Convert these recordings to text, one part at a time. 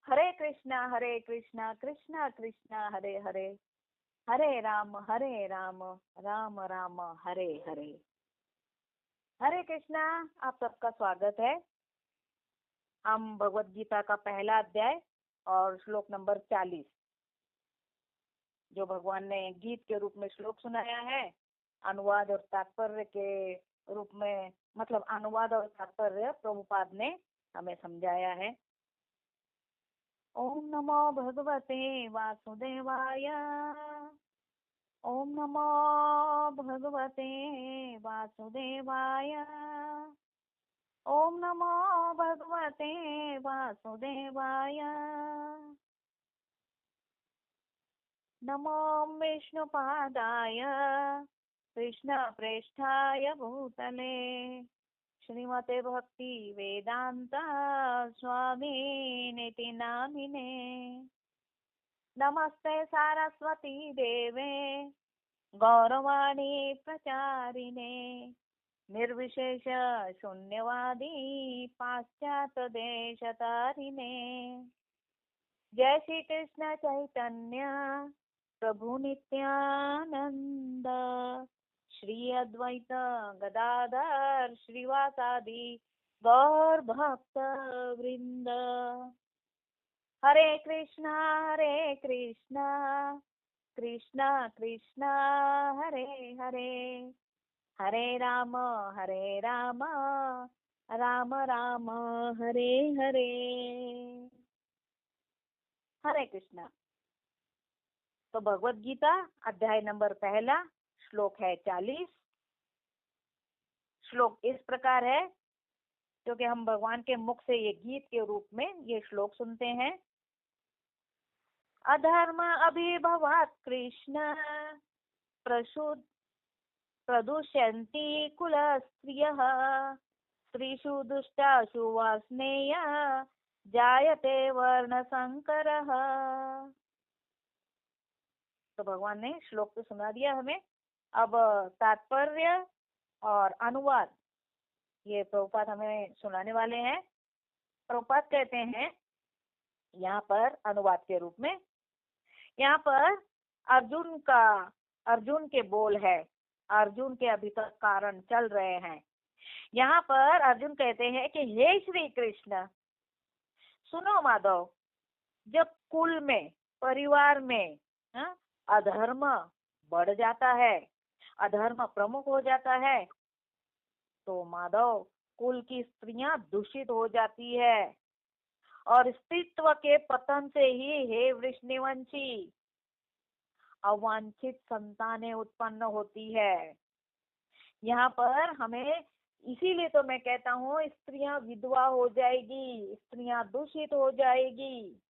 हरे कृष्णा कृष्णा कृष्णा हरे हरे, हरे राम राम राम हरे हरे। हरे कृष्णा, आप सबका स्वागत है। हम भगवत गीता का पहला अध्याय और श्लोक नंबर 40, जो भगवान ने गीत के रूप में श्लोक सुनाया है, अनुवाद और तात्पर्य के रूप में, मतलब अनुवाद और तात्पर्य प्रभुपाद ने हमें समझाया है। ओम नमो भगवते वासुदेवाय, ओम नमो भगवते वासुदेवाय, ओम नमो भगवते वासुदेवाय। नमो विष्णुपादाय कृष्णप्रेष्ठाय भूतले श्रीमते भक्ति वेदांत स्वामिनिति नामिने। नमस्ते सारस्वती देवे गौरवाणी प्रचारिणे, निर्विशेष शून्यवादी पाश्चात्य देशतारिणे। जय श्री कृष्ण चैतन्य प्रभु नित्यानंद, श्री अद्वैत गदाधर श्रीवासादि गौर भक्त वृंद। हरे कृष्णा कृष्णा कृष्णा हरे हरे, हरे राम राम राम हरे हरे। हरे कृष्णा। तो भगवत गीता अध्याय नंबर पहला, श्लोक है 40। श्लोक इस प्रकार है, क्योंकि हम भगवान के मुख से ये गीत के रूप में ये श्लोक सुनते हैं। अधर्म अभिभवात् कृष्ण प्रदुष्यन्ति कुलस्त्रियः, स्त्रीषु दुष्टासु वास्नेय जायते वर्ण संकरः। तो भगवान ने श्लोक तो सुना दिया हमें। अब तात्पर्य और अनुवाद ये प्रभुपाद हमें सुनाने वाले हैं। प्रभुपाद कहते हैं यहाँ पर अनुवाद के रूप में, यहाँ पर अर्जुन के बोल है, अर्जुन के अभी तक कारण चल रहे हैं। यहाँ पर अर्जुन कहते हैं कि हे श्री कृष्ण, सुनो माधव, जब कुल में, परिवार में अधर्म बढ़ जाता है, अधर्म प्रमुख हो जाता है, तो माधव कुल की स्त्रियां दूषित हो जाती है, और स्त्रीत्व के पतन से ही हे वृष्णिवंशी अवांछित संतानें उत्पन्न होती है। यहाँ पर हमें, इसीलिए तो मैं कहता हूँ, स्त्रियां विधवा हो जाएगी, स्त्रियां दूषित हो जाएगी।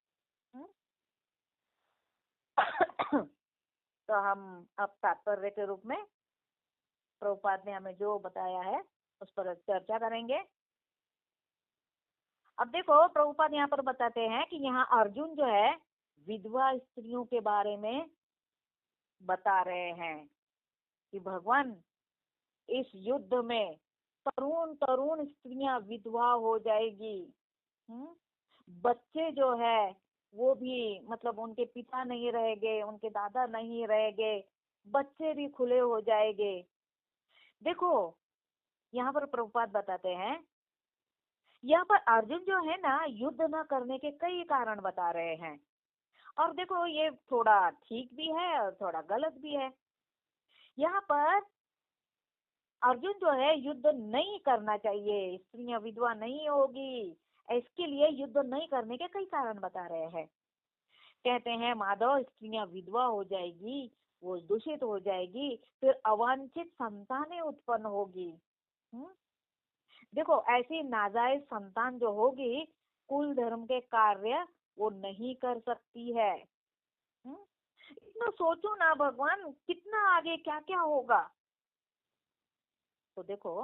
तो हम अब तात्पर्य के रूप में प्रभुपाद ने हमें जो बताया है उस पर चर्चा करेंगे। अब देखो, प्रभुपाद यहाँ पर बताते हैं कि यहाँ अर्जुन जो है विधवा स्त्रियों के बारे में बता रहे हैं कि भगवान इस युद्ध में तरुण स्त्रियां विधवा हो जाएगी। बच्चे जो है वो भी, मतलब उनके पिता नहीं रहेंगे, उनके दादा नहीं रहेंगे, बच्चे भी खुले हो जाएंगे। देखो यहाँ पर प्रभुपाद बताते हैं, यहाँ पर अर्जुन जो है ना, युद्ध न करने के कई कारण बता रहे हैं। और देखो ये थोड़ा ठीक भी है और थोड़ा गलत भी है। यहाँ पर अर्जुन जो है युद्ध नहीं करना चाहिए, स्त्रियां विधवा नहीं होगी, इसके लिए युद्ध नहीं करने के कई कारण बता रहे हैं। कहते हैं माधव, स्त्रियां विधवा हो जाएगी, वो दूषित हो जाएगी, फिर अवांछित संतानें उत्पन्न होगी। देखो ऐसी नाजायज संतान जो होगी, कुल धर्म के कार्य वो नहीं कर सकती है। इतना सोचो ना भगवान, कितना आगे क्या क्या होगा। तो देखो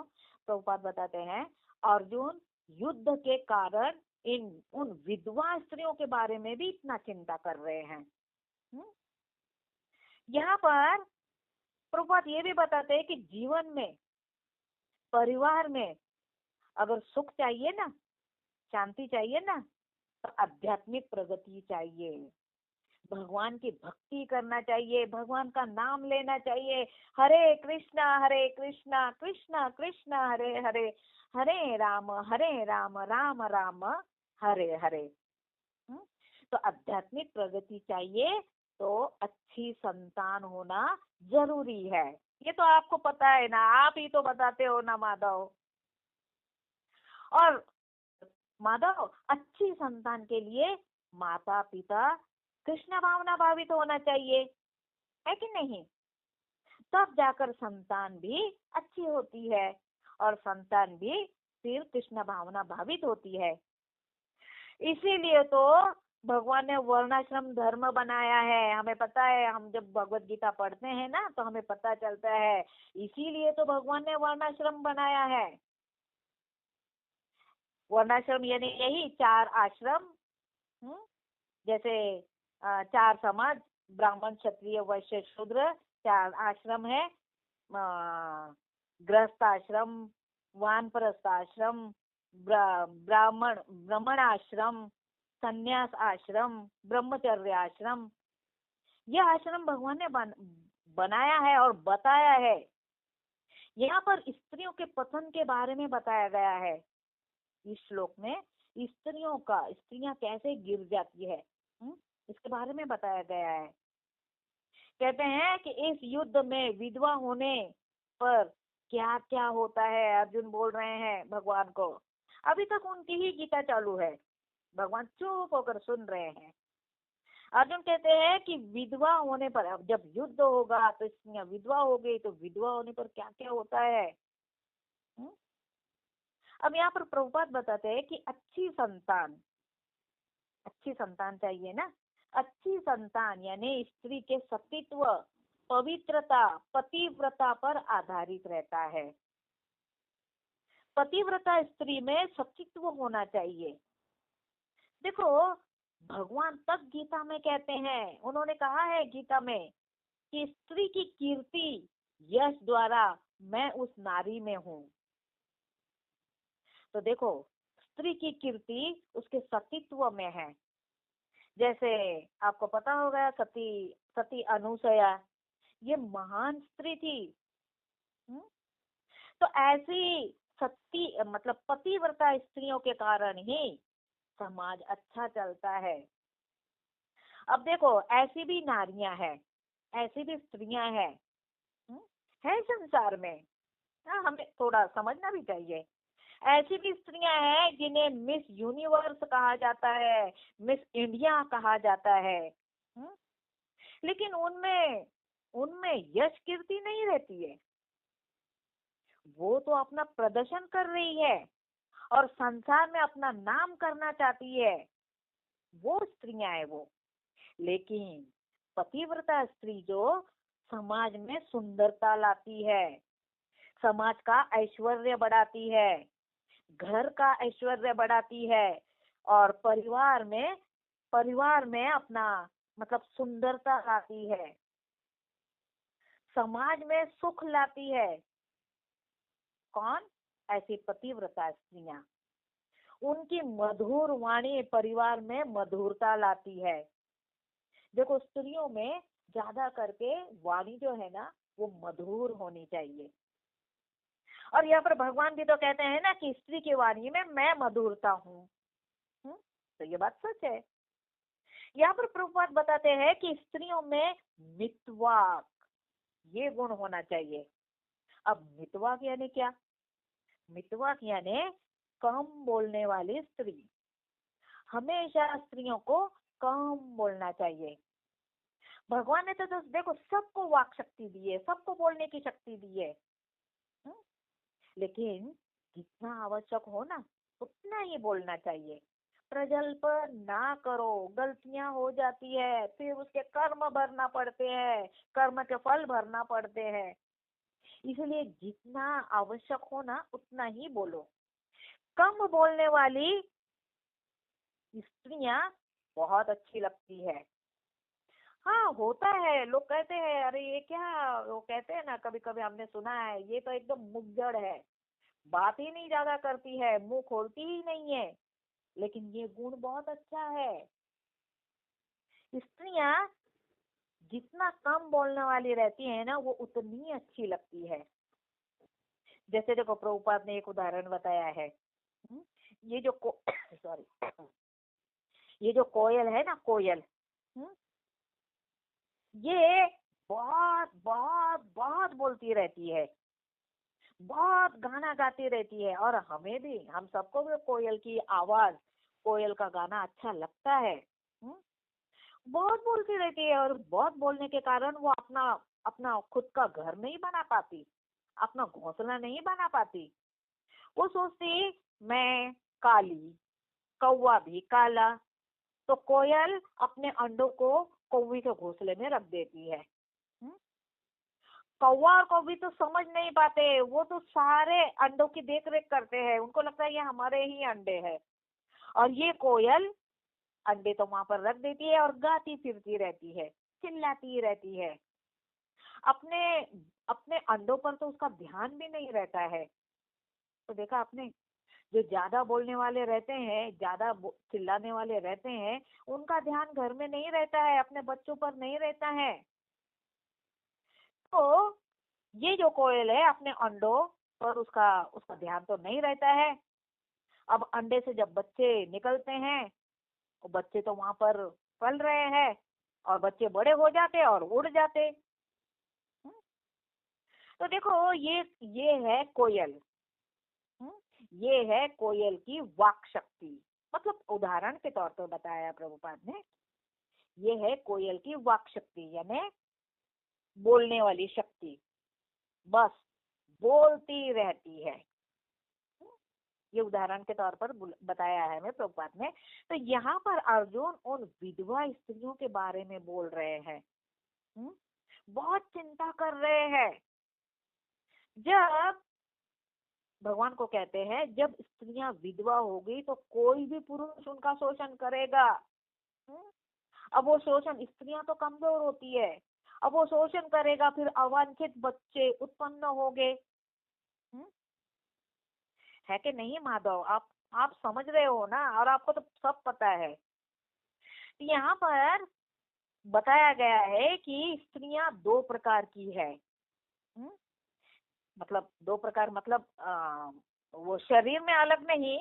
प्रभुपाद बताते हैं, अर्जुन युद्ध के कारण उन विधवा स्त्रियों के बारे में भी इतना चिंता कर रहे हैं। यहाँ पर प्रभुपाद ये भी बताते हैं कि जीवन में, परिवार में अगर सुख चाहिए ना, शांति चाहिए ना, तो आध्यात्मिक प्रगति चाहिए, भगवान की भक्ति करना चाहिए, भगवान का नाम लेना चाहिए। हरे कृष्णा कृष्णा कृष्णा हरे हरे, हरे राम राम राम हरे हरे। तो आध्यात्मिक प्रगति चाहिए तो अच्छी संतान होना जरूरी है। ये तो आपको पता है ना, आप ही तो बताते हो ना माधव। और माधव, अच्छी संतान के लिए माता पिता कृष्ण भावना भावित होना चाहिए, है कि नहीं? तब जाकर संतान भी अच्छी होती है और संतान भी फिर कृष्ण भावना भावित होती है। इसीलिए तो भगवान ने वर्णाश्रम धर्म बनाया है। हमें पता है, हम जब भगवत गीता पढ़ते हैं ना तो हमें पता चलता है, इसीलिए तो भगवान ने वर्णाश्रम बनाया है। वर्णाश्रम यानी यही 4 आश्रम, जैसे 4 समाज, ब्राह्मण क्षत्रिय वैश्य शूद्र, 4 आश्रम है। गृहस्थ आश्रम, वानप्रस्थ आश्रम, ब्राह्मण आश्रम, संन्यास आश्रम, ब्रह्मचर्य आश्रम। यह आश्रम भगवान ने बनाया है और बताया है। यहाँ पर स्त्रियों के पतन के बारे में बताया गया है। इस श्लोक में स्त्रियां कैसे गिर जाती है, इसके बारे में बताया गया है। कहते हैं कि इस युद्ध में विधवा होने पर क्या क्या होता है। अर्जुन बोल रहे हैं भगवान को, अभी तक उनकी ही गीता चालू है, भगवान चुप होकर सुन रहे हैं। अर्जुन कहते हैं कि विधवा होने पर, अब जब युद्ध होगा तो स्त्रियां विधवा हो गई, तो विधवा होने पर क्या क्या होता है। अब यहाँ पर प्रभुपाद बताते हैं कि अच्छी संतान चाहिए ना। अच्छी संतान यानी स्त्री के सतीत्व, पवित्रता, पतिव्रता पर आधारित रहता है। पतिव्रता स्त्री में सतीत्व होना चाहिए। देखो, भगवान तक गीता में कहते हैं, उन्होंने कहा है गीता में कि स्त्री की कीर्ति यश द्वारा मैं उस नारी में हूँ। तो देखो, स्त्री की कीर्ति उसके सतीत्व में है। जैसे आपको पता होगा सती अनुसया, ये महान स्त्री थी। तो ऐसी सती मतलब पतिव्रता स्त्रियों के कारण ही समाज अच्छा चलता है। अब देखो, ऐसी भी नारियां हैं, ऐसी भी स्त्रियां हैं, है संसार में। हमें थोड़ा समझना भी चाहिए। ऐसी भी स्त्रियां हैं जिन्हें मिस यूनिवर्स कहा जाता है, मिस इंडिया कहा जाता है, लेकिन उनमें यश कीर्ति नहीं रहती है। वो तो अपना प्रदर्शन कर रही है और संसार में अपना नाम करना चाहती है, वो स्त्रियां है वो। लेकिन पतिव्रता स्त्री जो समाज में सुंदरता लाती है, समाज का ऐश्वर्य बढ़ाती है, घर का ऐश्वर्य बढ़ाती है और परिवार में अपना मतलब सुंदरता लाती है, समाज में सुख लाती है। कौन? ऐसी पतिव्रता स्त्रियां। उनकी मधुर वाणी परिवार में मधुरता लाती है। देखो, स्त्रियों में ज्यादा करके वाणी जो है ना वो मधुर होनी चाहिए। और यहाँ पर भगवान भी तो कहते हैं ना कि स्त्री की वाणी में मैं मधुरता हूँ। तो ये बात सच है। यहाँ पर प्रभुपाद बताते हैं कि स्त्रियों में मितवाक ये गुण होना चाहिए। अब मितवाक यानी क्या? मितवाक यानी कम बोलने वाली स्त्री। हमेशा स्त्रियों को कम बोलना चाहिए। भगवान ने तो देखो सबको वाक शक्ति दी है, सबको बोलने की शक्ति दी है, लेकिन जितना आवश्यक हो ना उतना ही बोलना चाहिए। प्रजल्प ना करो, गलतियां हो जाती है, फिर उसके कर्म भरना पड़ते हैं, कर्म के फल भरना पड़ते हैं। इसलिए जितना आवश्यक हो ना उतना ही बोलो। कम बोलने वाली स्त्रियां बहुत अच्छी लगती है। हाँ, होता है, लोग कहते हैं अरे ये क्या, वो कहते हैं ना, कभी कभी हमने सुना है ये तो एकदम मुग्धड़ है, बात ही नहीं ज्यादा करती है, मुंह खोलती ही नहीं है। लेकिन ये गुण बहुत अच्छा है। स्त्रियां जितना कम बोलने वाली रहती है ना, वो उतनी अच्छी लगती है। जैसे देखो, प्रभुपाद ने एक उदाहरण बताया है। ये जो सॉरी ये जो कोयल है ना, कोयल, ये बहुत बहुत बहुत बोलती रहती है, बहुत गाना गाती रहती है। और हमें भी, हम सबको भी कोयल की आवाज, कोयल का गाना अच्छा लगता है। बहुत बोलती रहती है, और बहुत बोलने के कारण वो अपना अपना खुद का घर नहीं बना पाती, अपना घोंसला नहीं बना पाती। वो सोचती मैं काली, कौवा भी काला, तो कोयल अपने अंडों को कौवे के घोंसले में रख देती है। कौवा और कौवी तो समझ नहीं पाते, वो तो सारे अंडों की देख रेख करते हैं, उनको लगता है ये हमारे ही अंडे हैं। और ये कोयल अंडे तो वहां पर रख देती है और गाती फिरती रहती है, चिल्लाती रहती है। अपने अपने अंडों पर तो उसका ध्यान भी नहीं रहता है। तो देखा आपने, जो ज्यादा बोलने वाले रहते हैं, ज्यादा चिल्लाने वाले रहते हैं, उनका ध्यान घर में नहीं रहता है, अपने बच्चों पर नहीं रहता है। तो ये जो कोयल है, अपने अंडों पर उसका उसका ध्यान तो नहीं रहता है। अब अंडे से जब बच्चे निकलते हैं, तो बच्चे तो वहां पर पल रहे हैं, और बच्चे बड़े हो जाते और उड़ जाते। तो देखो, ये है कोयल। ये है कोयल की वाक शक्ति। मतलब उदाहरण के तौर पर बताया प्रभुपाद ने, ये है कोयल की वाक शक्ति, यानी बोलने वाली शक्ति। बस बोलती रहती है। ये उदाहरण के तौर पर बताया है हमें प्रभुपाद ने। तो यहाँ पर अर्जुन उन विधवा स्त्रियों के बारे में बोल रहे हैं। बहुत चिंता कर रहे हैं। जब भगवान को कहते हैं, जब स्त्रियां विधवा होगी तो कोई भी पुरुष उनका शोषण करेगा। अब वो शोषण, स्त्रियां तो कमजोर होती है, अब वो शोषण करेगा, फिर अवांछित बच्चे उत्पन्न होंगे। है कि नहीं माधव? आप समझ रहे हो ना, और आपको तो सब पता है। यहाँ पर बताया गया है कि स्त्रियां दो प्रकार की है। मतलब दो प्रकार, मतलब वो शरीर में अलग नहीं,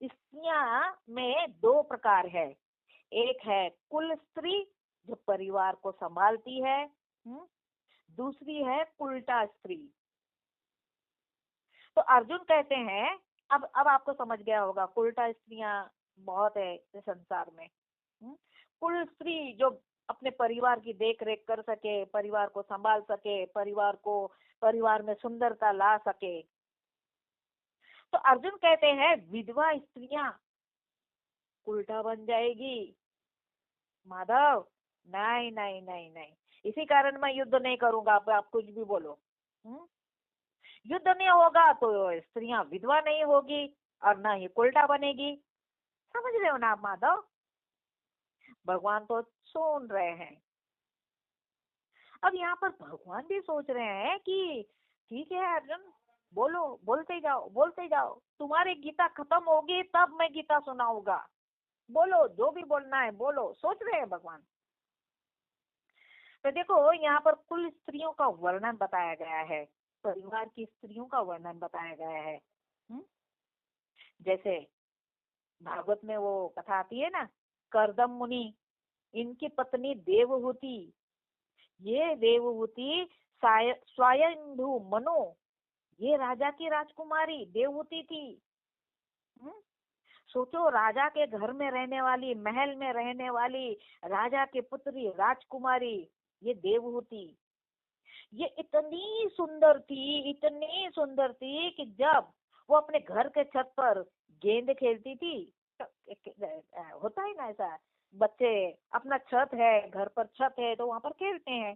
स्त्रियां में दो प्रकार है। एक है कुल स्त्री, जो परिवार को संभालती है। दूसरी है कुलटा स्त्री। तो अर्जुन कहते हैं, अब आपको समझ गया होगा, कुलटा स्त्रियां बहुत है इस संसार में। कुल स्त्री जो अपने परिवार की देख रेख कर सके, परिवार को संभाल सके, परिवार में सुंदरता ला सके। तो अर्जुन कहते हैं विधवा स्त्रियां उल्टा बन जाएगी। माधव, नहीं नहीं नहीं नहीं, इसी कारण मैं युद्ध नहीं करूंगा। आप कुछ भी बोलो, युद्ध नहीं होगा तो स्त्रियां विधवा नहीं होगी और ना ही उल्टा बनेगी। समझ रहे हो ना आप माधव? भगवान तो सुन रहे हैं। अब यहाँ पर भगवान भी सोच रहे हैं कि ठीक है अर्जुन, बोलो, बोलते जाओ बोलते जाओ, तुम्हारी गीता खत्म होगी तब मैं गीता सुनाऊंगा। बोलो, जो भी बोलना है बोलो, सोच रहे हैं भगवान। तो देखो, यहाँ पर कुल स्त्रियों का वर्णन बताया गया है, परिवार की स्त्रियों का वर्णन बताया गया है। जैसे भागवत में वो कथा आती है ना, करदम मुनि, इनकी पत्नी देवहूति। ये देवहूति स्वयंभू मनु, ये राजा की राजकुमारी देवहूति थी। सोचो, राजा के घर में रहने वाली, महल में रहने वाली राजा के पुत्री राजकुमारी, ये देवहूति। ये इतनी सुंदर थी, इतनी सुंदर थी कि जब वो अपने घर के छत पर गेंद खेलती थी, होता है ना ऐसा, बच्चे अपना छत है, घर पर छत है तो वहां पर खेलते हैं।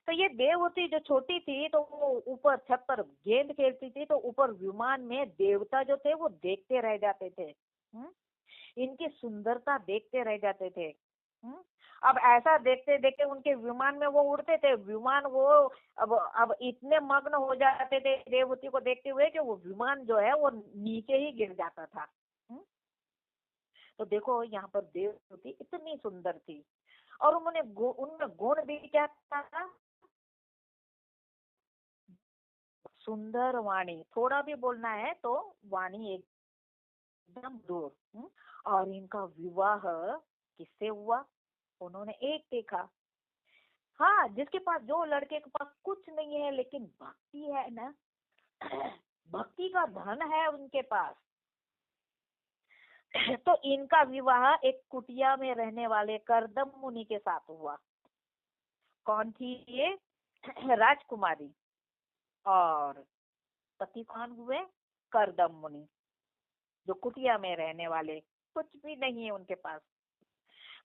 तो ये देवहूति जो छोटी थी, तो वो ऊपर छत पर गेंद खेलती थी, तो ऊपर विमान में देवता जो थे वो देखते रह जाते थे। इनकी सुंदरता देखते रह जाते थे। अब ऐसा देखते देखते उनके विमान में वो उड़ते थे, विमान वो अब इतने मग्न हो जाते थे देवहूति को देखते हुए कि वो विमान जो है वो नीचे ही गिर जाता था। तो देखो यहाँ पर देवहूति इतनी सुंदर थी, और उनमें गुण भी क्या था? सुंदर वाणी, थोड़ा भी बोलना है तो वाणी एकदम दूर। और इनका विवाह किससे हुआ? उन्होंने एक देखा। हाँ, जिसके पास, जो लड़के के पास कुछ नहीं है लेकिन भक्ति है ना, भक्ति का धन है उनके पास, तो इनका विवाह एक कुटिया में रहने वाले करदम मुनि के साथ हुआ। कौन थी ये? राजकुमारी। और पति कौन हुए? करदम मुनि, जो कुटिया में रहने वाले, कुछ भी नहीं है उनके पास।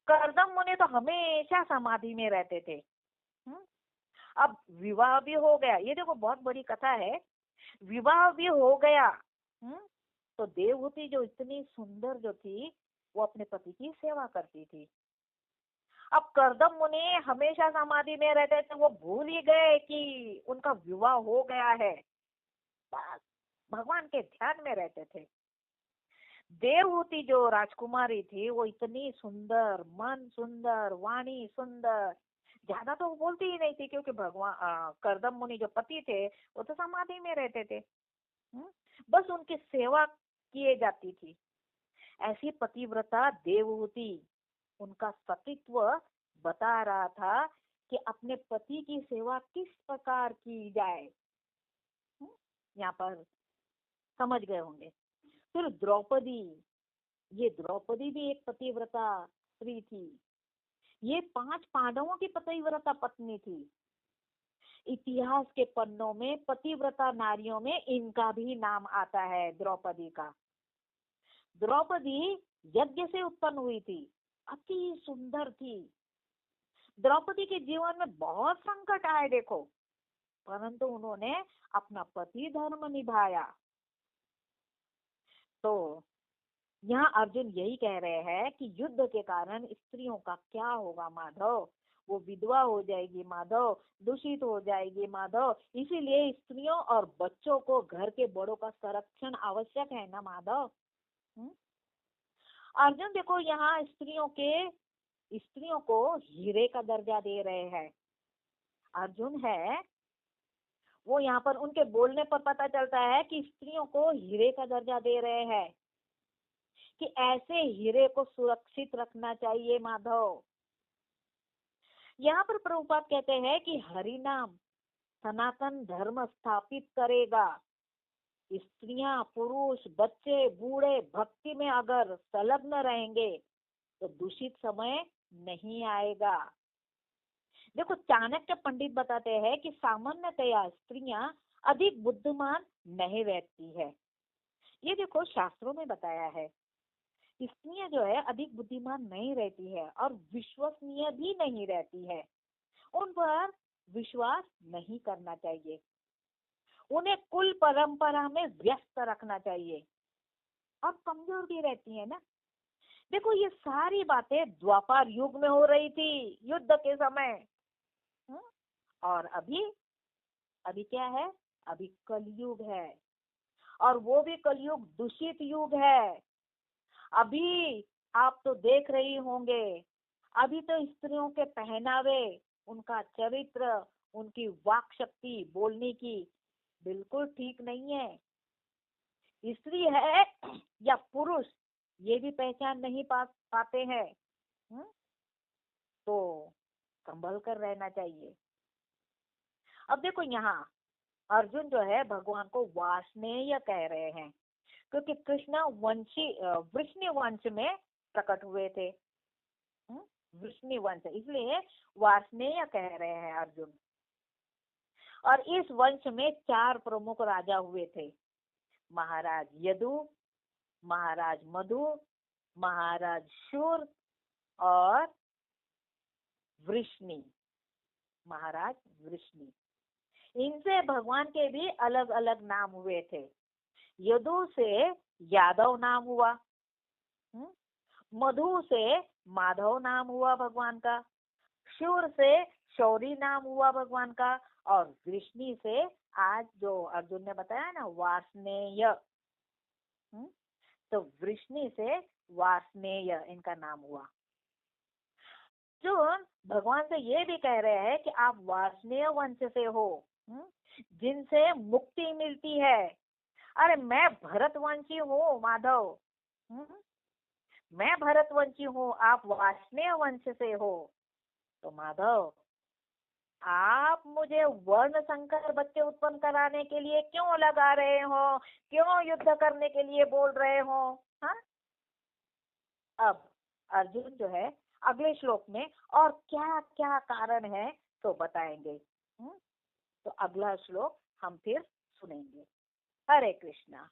करदम मुनि तो हमेशा समाधि में रहते थे। हम्म? अब विवाह भी हो गया, ये देखो बहुत बड़ी कथा है। विवाह भी हो गया। हम्म? तो देवहूति जो इतनी सुंदर जो थी, वो अपने पति की सेवा करती थी। अब करदम मुनि हमेशा समाधि में रहते थे, वो भूल ही गए कि उनका विवाह हो गया है, बस भगवान के ध्यान में रहते थे। देवहूति जो राजकुमारी थी, वो इतनी सुंदर, मन सुंदर, वाणी सुंदर, ज्यादा तो वो बोलती ही नहीं थी, क्योंकि भगवान करदम मुनि जो पति थे वो तो समाधि में रहते थे। बस उनकी सेवा किए जाती थी। ऐसी पतिव्रता देवहूति, उनका सतीत्व बता रहा था कि अपने पति की सेवा किस प्रकार की जाए। यहाँ पर समझ गए होंगे। फिर द्रौपदी, ये द्रौपदी भी एक पतिव्रता स्त्री थी। ये 5 पांडवों की पतिव्रता पत्नी थी। इतिहास के पन्नों में पतिव्रता नारियों में इनका भी नाम आता है, द्रौपदी का। द्रौपदी यज्ञ से उत्पन्न हुई थी, अति सुंदर थी। द्रौपदी के जीवन में बहुत संकट आए देखो, परंतु उन्होंने अपना पति धर्म निभाया। तो यहाँ अर्जुन यही कह रहे हैं कि युद्ध के कारण स्त्रियों का क्या होगा माधव? वो विधवा हो जाएगी माधव, दूषित हो जाएगी माधव। इसीलिए स्त्रियों और बच्चों को, घर के बड़ों का संरक्षण आवश्यक है ना माधव। अर्जुन देखो यहाँ स्त्रियों को हीरे का दर्जा दे रहे हैं। अर्जुन है वो, यहाँ पर उनके बोलने पर पता चलता है कि स्त्रियों को हीरे का दर्जा दे रहे हैं, कि ऐसे हीरे को सुरक्षित रखना चाहिए माधव। यहाँ पर प्रभुपाद कहते हैं कि हरि नाम सनातन धर्म स्थापित करेगा। स्त्रियां, पुरुष, बच्चे, बूढ़े भक्ति में अगर संलग्न रहेंगे तो दूषित समय नहीं आएगा। देखो चाणक्य पंडित बताते हैं कि सामान्यतया स्त्रियां अधिक बुद्धिमान नहीं रहती है। ये देखो शास्त्रों में बताया है, स्त्रियां जो है अधिक बुद्धिमान नहीं रहती है और विश्वसनीय भी नहीं रहती है। उन पर विश्वास नहीं करना चाहिए। उन्हें कुल परंपरा में व्यस्त रखना चाहिए, और कमजोर भी रहती है ना। देखो ये सारी बातें द्वापर युग में हो रही थी, युद्ध के समय। और अभी अभी क्या है? अभी कलयुग है, और वो भी कलयुग दूषित युग है। अभी आप तो देख रही होंगे, अभी तो स्त्रियों के पहनावे, उनका चरित्र, उनकी वाक शक्ति बोलने की बिल्कुल ठीक नहीं है। स्त्री है या पुरुष, ये भी पहचान नहीं पाते हैं। तो संभल कर रहना चाहिए। अब देखो यहाँ अर्जुन जो है भगवान को वार्ष्णेय कह रहे हैं, क्योंकि कृष्ण वृष्णि वंश में प्रकट हुए थे। वृष्णि वंश, इसलिए वार्ष्णेय कह रहे हैं अर्जुन। और इस वंश में 4 प्रमुख राजा हुए थे, महाराज यदु, महाराज मधु, महाराज शूर और वृष्णि, महाराज वृष्णि। इनसे भगवान के भी अलग अलग नाम हुए थे। यदु से यादव नाम हुआ, मधु से माधव नाम हुआ भगवान का, शूर से शौरी नाम हुआ भगवान का, और वृष्णि से आज जो अर्जुन ने बताया ना वार्ष्णेय, तो वृष्णि से वार्ष्णेय इनका नाम हुआ। जो भगवान से ये भी कह रहे हैं कि आप वार्ष्णेय वंश से हो, जिनसे मुक्ति मिलती है। अरे मैं भरतवंशी हूँ माधव, मैं भरतवंशी हूँ, आप वार्ष्णेय वंश से हो। तो माधव, आप मुझे वर्ण संकर बच्चे उत्पन्न कराने के लिए क्यों लगा रहे हो, क्यों युद्ध करने के लिए बोल रहे हो? हाँ, अब अर्जुन जो है अगले श्लोक में और क्या क्या कारण है तो बताएंगे। तो अगला श्लोक हम फिर सुनेंगे। हरे कृष्णा।